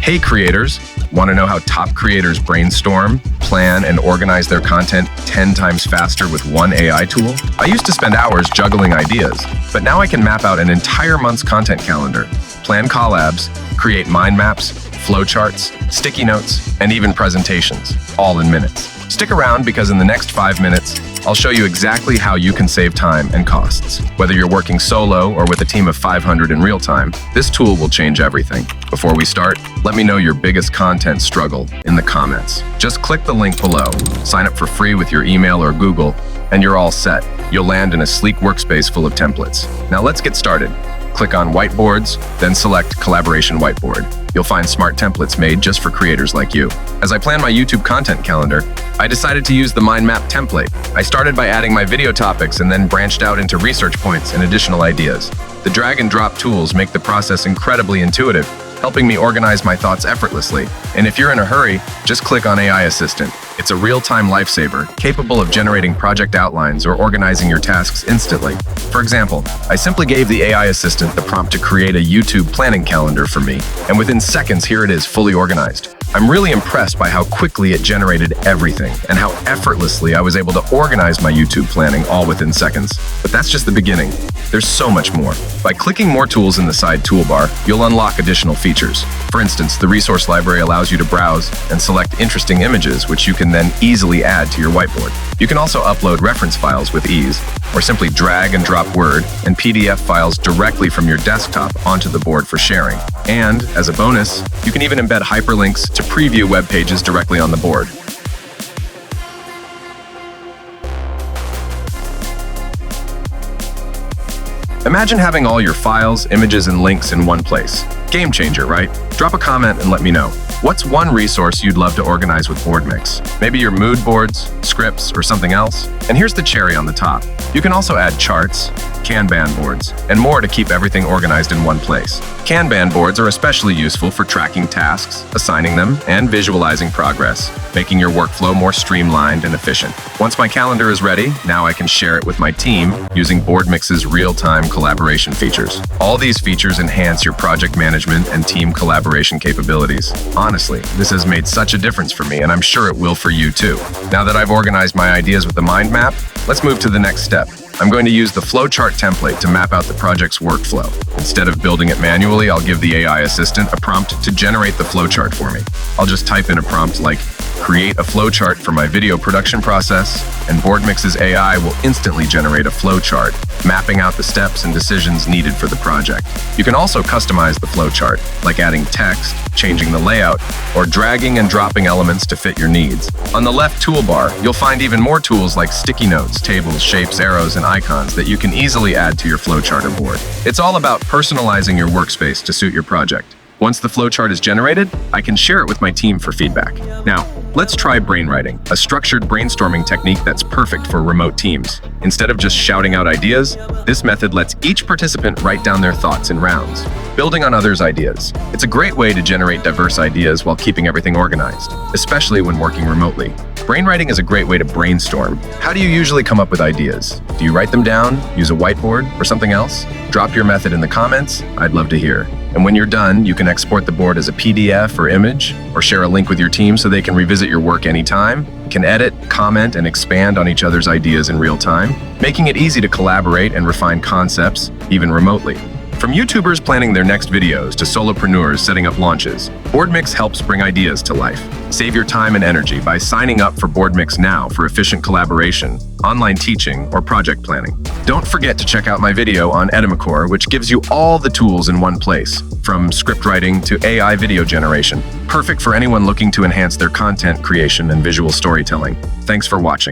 Hey creators, want to know how top creators brainstorm, plan, and organize their content 10 times faster with one AI tool? I used to spend hours juggling ideas, but now I can map out an entire month's content calendar, plan collabs, create mind maps, flowcharts, sticky notes, and even presentations, all in minutes. Stick around because in the next 5 minutes, I'll show you exactly how you can save time and costs. Whether you're working solo or with a team of 500 in real time, this tool will change everything. Before we start, let me know your biggest content struggle in the comments. Just click the link below, sign up for free with your email or Google, and you're all set. You'll land in a sleek workspace full of templates. Now let's get started. Click on Whiteboards, then select Collaboration Whiteboard. You'll find smart templates made just for creators like you. As I plan my YouTube content calendar, I decided to use the mind map template. I started by adding my video topics and then branched out into research points and additional ideas. The drag and drop tools make the process incredibly intuitive, helping me organize my thoughts effortlessly. And if you're in a hurry, just click on AI Assistant. It's a real-time lifesaver, capable of generating project outlines or organizing your tasks instantly. For example, I simply gave the AI assistant the prompt to create a YouTube planning calendar for me, and within seconds, here it is fully organized. I'm really impressed by how quickly it generated everything and how effortlessly I was able to organize my YouTube planning all within seconds. But that's just the beginning. There's so much more. By clicking more tools in the side toolbar, you'll unlock additional features. For instance, the resource library allows you to browse and select interesting images, which you can then easily add to your whiteboard. You can also upload reference files with ease, or simply drag and drop Word and PDF files directly from your desktop onto the board for sharing. And, as a bonus, you can even embed hyperlinks to preview web pages directly on the board. Imagine having all your files, images, and links in one place. Game changer, right? Drop a comment and let me know. What's one resource you'd love to organize with Boardmix? Maybe your mood boards, scripts, or something else? And here's the cherry on the top. You can also add charts, kanban boards, and more to keep everything organized in one place. Kanban boards are especially useful for tracking tasks, assigning them, and visualizing progress, making your workflow more streamlined and efficient. Once my calendar is ready, now I can share it with my team using Boardmix's real-time collaboration features. All these features enhance your project management and team collaboration capabilities. Honestly, this has made such a difference for me, and I'm sure it will for you too. Now that I've organized my ideas with the mind map, let's move to the next step. I'm going to use the flowchart template to map out the project's workflow. Instead of building it manually, I'll give the AI assistant a prompt to generate the flowchart for me. I'll just type in a prompt like, create a flowchart for my video production process, and Boardmix's AI will instantly generate a flowchart, mapping out the steps and decisions needed for the project. You can also customize the flowchart, like adding text, changing the layout, or dragging and dropping elements to fit your needs. On the left toolbar, you'll find even more tools like sticky notes, tables, shapes, arrows, and icons that you can easily add to your flowcharter board. It's all about personalizing your workspace to suit your project. Once the flowchart is generated, I can share it with my team for feedback. Now, let's try brainwriting, a structured brainstorming technique that's perfect for remote teams. Instead of just shouting out ideas, this method lets each participant write down their thoughts in rounds, building on others' ideas. It's a great way to generate diverse ideas while keeping everything organized, especially when working remotely. Brainwriting is a great way to brainstorm. How do you usually come up with ideas? Do you write them down, use a whiteboard, or something else? Drop your method in the comments. I'd love to hear. And when you're done, you can export the board as a PDF or image, or share a link with your team so they can revisit your work anytime. You can edit, comment, and expand on each other's ideas in real time, making it easy to collaborate and refine concepts, even remotely. From YouTubers planning their next videos to solopreneurs setting up launches, Boardmix helps bring ideas to life. Save your time and energy by signing up for Boardmix now for efficient collaboration, online teaching, or project planning. Don't forget to check out my video on Edamacore, which gives you all the tools in one place, from script writing to AI video generation. Perfect for anyone looking to enhance their content creation and visual storytelling. Thanks for watching.